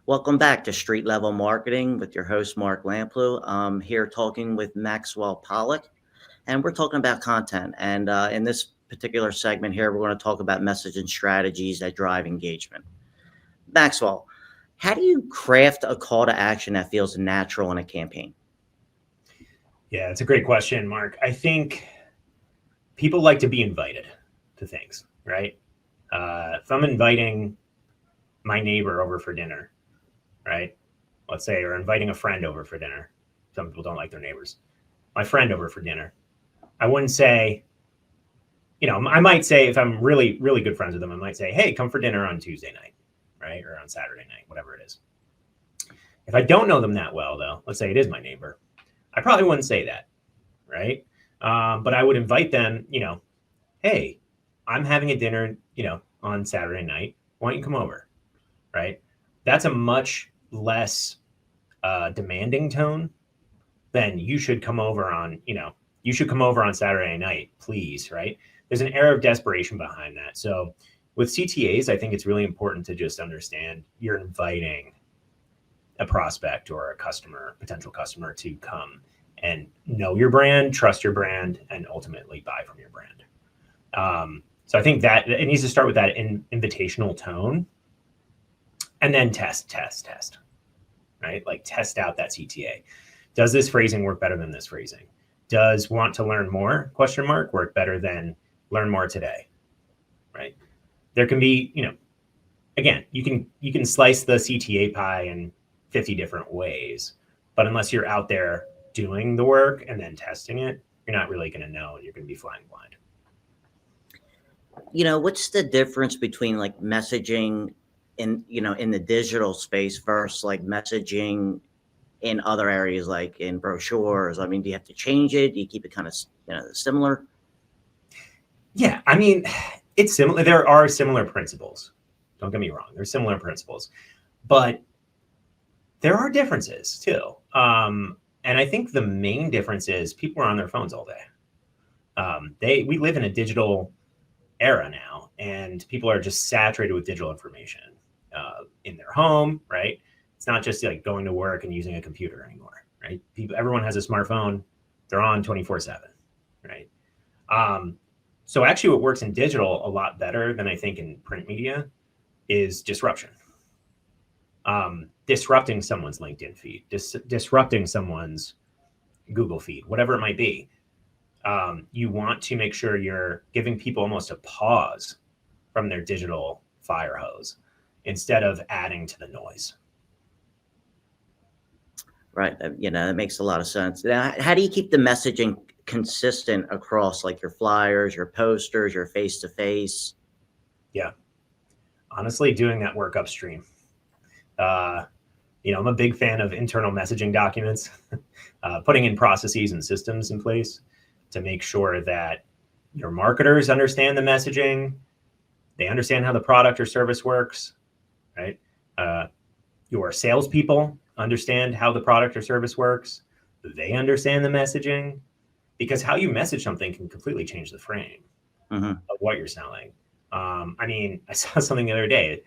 Welcome back to Street Level Marketing with your host, Mark Lamplugh. I'm here talking with Maxwell Pollock, and we're talking about content. And in this particular segment here, we're going to talk about message and strategies that drive engagement. Maxwell, how do you craft a call to action that feels natural in a campaign? Yeah, it's a great question, Mark. I think people like to be invited to things, right? If I'm inviting my neighbor over for dinner, right? Let's say, or inviting a friend over for dinner. Some people don't like their neighbors. My friend over for dinner. I wouldn't say, I might say if I'm really, really good friends with them, I might say, hey, come for dinner on Tuesday night, right? Or on Saturday night, whatever it is. If I don't know them that well, though, let's say it is my neighbor, I probably wouldn't say that, right? But I would invite them, hey, I'm having a dinner, on Saturday night. Why don't you come over, right? That's a much less demanding tone than you should come over on, you should come over on Saturday night, please, right? There's an air of desperation behind that. So with CTAs, I think it's really important to just understand you're inviting a prospect or a customer, potential customer, to come and know your brand, trust your brand, and ultimately buy from your brand. So I think that it needs to start with that invitational tone, and then test, right? Like test out that CTA. Does this phrasing work better than this phrasing? Does want to learn more, question mark, work better than learn more today, right? There can be, again, you can slice the CTA pie in 50 different ways, but unless you're out there doing the work and then testing it, you're not really going to know, and you're going to be flying blind. What's the difference between like messaging in the digital space versus like messaging in other areas, like in brochures? I mean, do you have to change it? Do you keep it kind of, similar? Yeah, I mean, it's similar. There are similar principles. Don't get me wrong. There's similar principles, but there are differences too. And I think the main difference is people are on their phones all day. We live in a digital era now, and people are just saturated with digital information in their home, right? It's not just like going to work and using a computer anymore, right? Everyone has a smartphone. They're on 24/7, right? So actually what works in digital a lot better than I think in print media is disruption. Disrupting someone's LinkedIn feed, disrupting someone's Google feed, whatever it might be. You want to make sure you're giving people almost a pause from their digital fire hose instead of adding to the noise. Right. That makes a lot of sense. Now, how do you keep the messaging consistent across like your flyers, your posters, your face-to-face? Yeah. Honestly, doing that work upstream. I'm a big fan of internal messaging documents, putting in processes and systems in place to make sure that your marketers understand the messaging, they understand how the product or service works, right? Your salespeople understand how the product or service works. They understand the messaging, because how you message something can completely change the frame of what you're selling. I saw something the other day.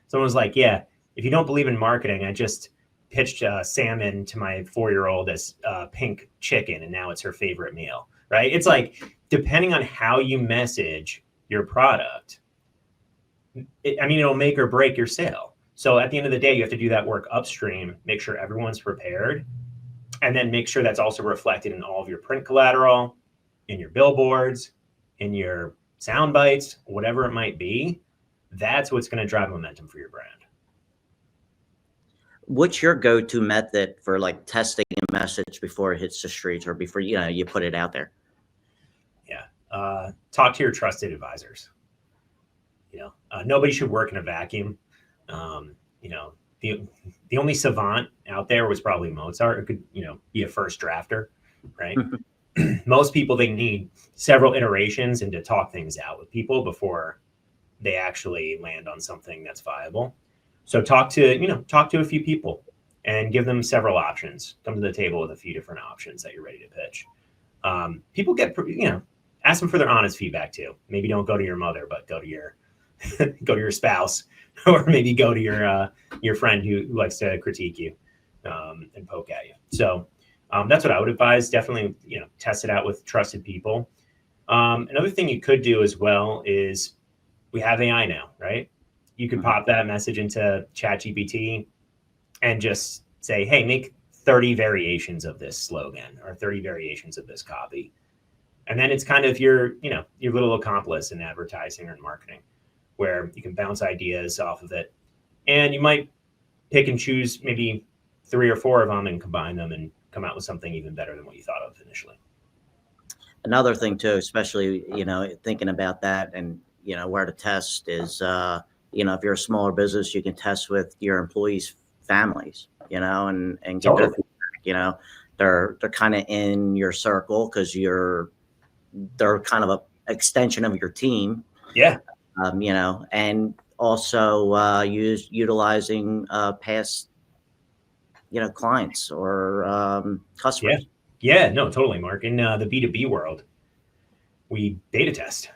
Someone was like, yeah, if you don't believe in marketing, I just pitched salmon to my 4-year-old as pink chicken, and now it's her favorite meal, right? It's like, depending on how you message your product, it'll make or break your sale. So at the end of the day, you have to do that work upstream, make sure everyone's prepared, and then make sure that's also reflected in all of your print collateral, in your billboards, in your sound bites, whatever it might be. That's what's going to drive momentum for your brand. What's your go-to method for like testing a message before it hits the streets or before you put it out there? Yeah, talk to your trusted advisors. Nobody should work in a vacuum. The only savant out there was probably Mozart, who could be a first drafter, right? Most people, they need several iterations and to talk things out with people before they actually land on something that's viable. So talk to a few people and give them several options. Come to the table with a few different options that you're ready to pitch. People get, ask them for their honest feedback too. Maybe don't go to your mother, but go to your spouse or maybe go to your friend who likes to critique you and poke at you. So that's what I would advise. Definitely, test it out with trusted people. Another thing you could do as well is we have AI now, right? You could pop that message into ChatGPT and just say, hey, make 30 variations of this slogan or 30 variations of this copy. And then it's kind of your little accomplice in advertising or marketing, where you can bounce ideas off of it. And you might pick and choose maybe 3 or 4 of them and combine them and come out with something even better than what you thought of initially. Another thing too, especially, thinking about that and, where to test is, if you're a smaller business, you can test with your employees' families, and get their feedback. They're kind of in your circle because they're kind of a extension of your team. Yeah. And also utilizing past, clients or customers. Yeah, no, totally, Mark. In the B2B world, we beta test,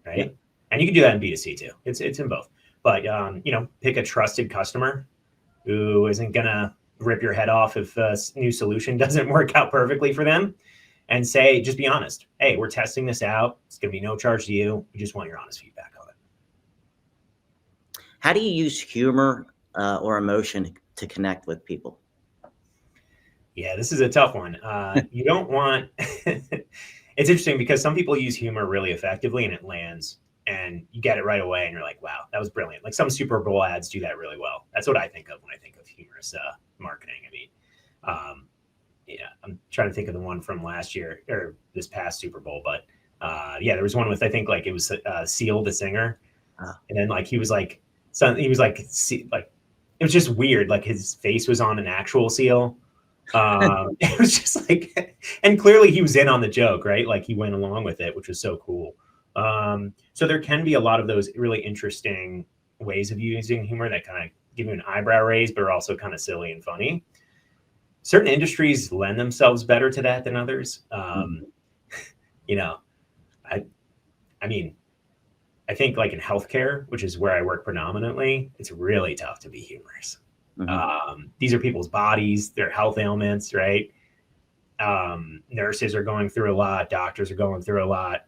right? Yeah. And you can do that in B2C too. It's in both. But pick a trusted customer who isn't gonna rip your head off if a new solution doesn't work out perfectly for them, and say, just be honest. Hey, we're testing this out. It's gonna be no charge to you. We just want your honest feedback on it. How do you use humor or emotion to connect with people? Yeah, this is a tough one. You don't want. It's interesting because some people use humor really effectively and it lands and you get it right away and you're like, wow, that was brilliant. Like some Super Bowl ads do that really well. That's what I think of when I think of humorous marketing. I mean, I'm trying to think of the one from last year or this past Super Bowl, but there was one with, I think like it was Seal the singer. And then like, he was like, it was just weird. Like his face was on an actual seal. It was just like, and clearly he was in on the joke, right? Like he went along with it, which was so cool. So there can be a lot of those really interesting ways of using humor that kind of give you an eyebrow raise, but are also kind of silly and funny. Certain industries lend themselves better to that than others. I mean, I think like in healthcare, which is where I work predominantly, it's really tough to be humorous. These are people's bodies, their health ailments, right? Nurses are going through a lot. Doctors are going through a lot.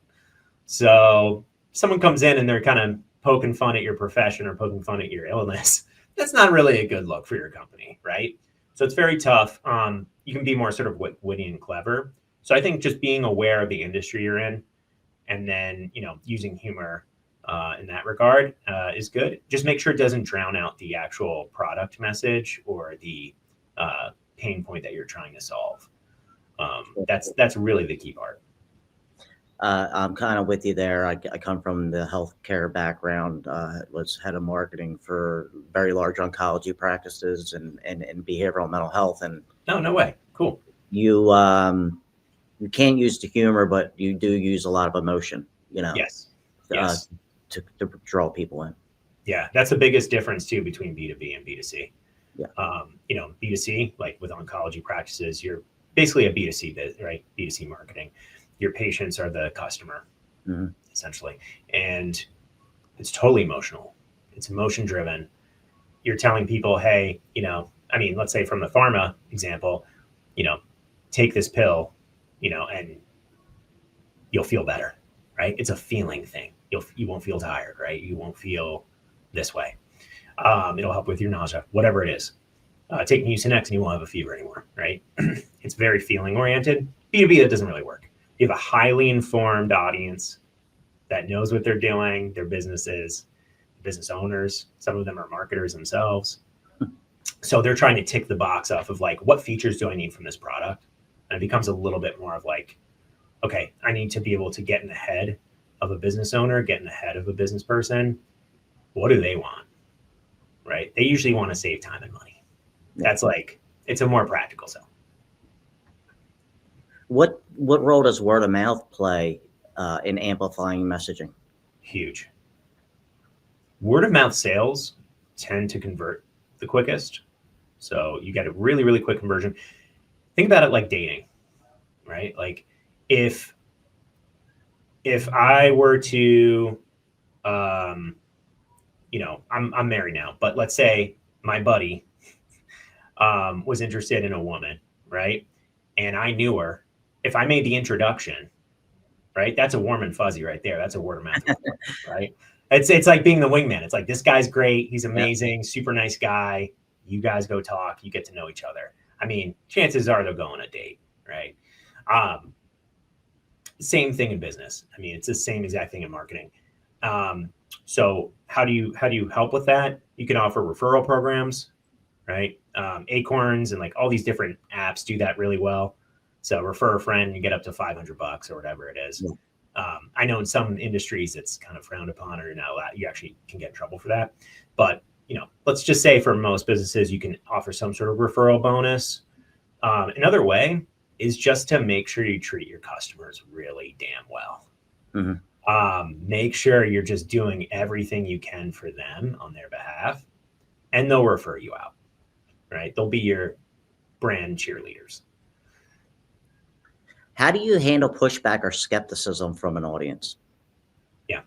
So someone comes in and they're kind of poking fun at your profession or poking fun at your illness. That's not really a good look for your company, right? So it's very tough. You can be more sort of witty and clever. So I think just being aware of the industry you're in and then, using humor in that regard is good. Just make sure it doesn't drown out the actual product message or the pain point that you're trying to solve. That's really the key part. I'm kind of with you there. I come from the healthcare background. Was head of marketing for very large oncology practices and behavioral mental health. And no way. Cool. You can't use the humor, but you do use a lot of emotion. Yes. To draw people in. Yeah, that's the biggest difference too between B2B and B2C. Yeah. B2C, like with oncology practices, you're basically a B2C biz, right? B2C marketing. Your patients are the customer, essentially. And it's totally emotional. It's emotion driven. You're telling people, hey, let's say from the pharma example, take this pill, and you'll feel better, right? It's a feeling thing. You won't feel tired, right? You won't feel this way. It'll help with your nausea, whatever it is. Take Mucinex and you won't have a fever anymore, right? It's very feeling oriented. B2B, that doesn't really work. You have a highly informed audience that knows what they're doing, their businesses, business owners. Some of them are marketers themselves. So they're trying to tick the box off of like, what features do I need from this product? And it becomes a little bit more of like, okay, I need to be able to get in the head of a business owner, get in the head of a business person. What do they want? Right? They usually want to save time and money. That's like, it's a more practical sell. What role does word of mouth play in amplifying messaging? Huge. Word of mouth sales tend to convert the quickest. So you get a really, really quick conversion. Think about it like dating, right? Like if I were to I'm married now, but let's say my buddy was interested in a woman, right? And I knew her. If I made the introduction, right, that's a warm and fuzzy right there. That's a word of mouth, right? It's like being the wingman. It's like, this guy's great. He's amazing, super nice guy. You guys go talk. You get to know each other. I mean, chances are they'll go on a date, right? Same thing in business. I mean, it's the same exact thing in marketing. So how do you help with that? You can offer referral programs, right? Acorns and like all these different apps do that really well. So refer a friend, you get up to $500 or whatever it is. I know in some industries it's kind of frowned upon, or not allowed. You actually can get in trouble for that. But let's just say for most businesses, you can offer some sort of referral bonus. Another way is just to make sure you treat your customers really damn well. Make sure you're just doing everything you can for them on their behalf, and they'll refer you out, right? They'll be your brand cheerleaders. How do you handle pushback or skepticism from an audience? Yeah,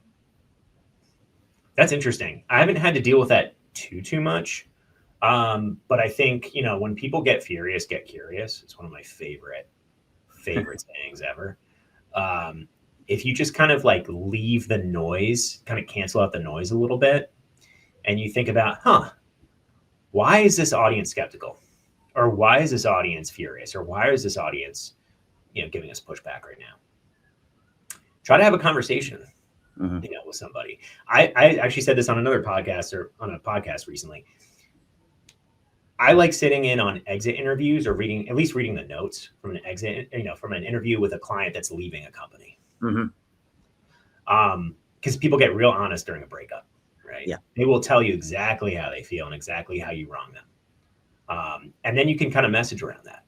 that's interesting. I haven't had to deal with that too much. But I think, when people get furious, get curious. It's one of my favorite sayings ever. If you just kind of like leave the noise, kind of cancel out the noise a little bit, and you think about, why is this audience skeptical? Or why is this audience furious? Or why is this audience, giving us pushback right now? Try to have a conversation, with somebody. I actually said this on another podcast, or on a podcast recently. I like sitting in on exit interviews, or at least reading the notes from an exit, from an interview with a client that's leaving a company. Because people get real honest during a breakup, right? Yeah. They will tell you exactly how they feel and exactly how you wrong them. And then you can kind of message around that,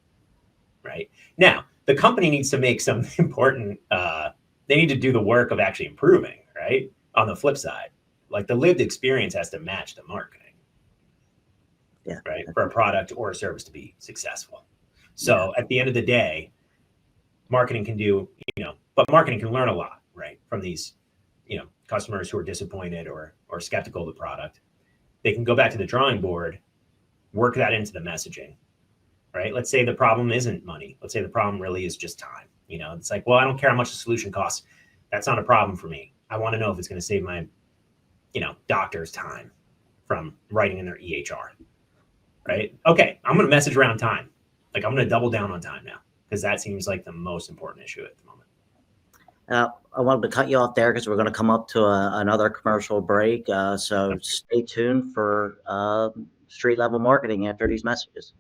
right? Now, the company needs to make some important, they need to do the work of actually improving, right? On the flip side, like the lived experience has to match the marketing. Yeah. Right. For a product or a service to be successful. So at the end of the day, marketing can do, but marketing can learn a lot, right? From these, customers who are disappointed or skeptical of the product. They can go back to the drawing board, work that into the messaging, right? Let's say the problem isn't money. Let's say the problem really is just time. It's like, well, I don't care how much the solution costs. That's not a problem for me. I want to know if it's going to save my, doctor's time from writing in their EHR. Right? Okay, I'm going to message around time. Like, I'm going to double down on time now, because that seems like the most important issue at the moment. I wanted to cut you off there because we're going to come up to another commercial break. So stay tuned for street level marketing after these messages.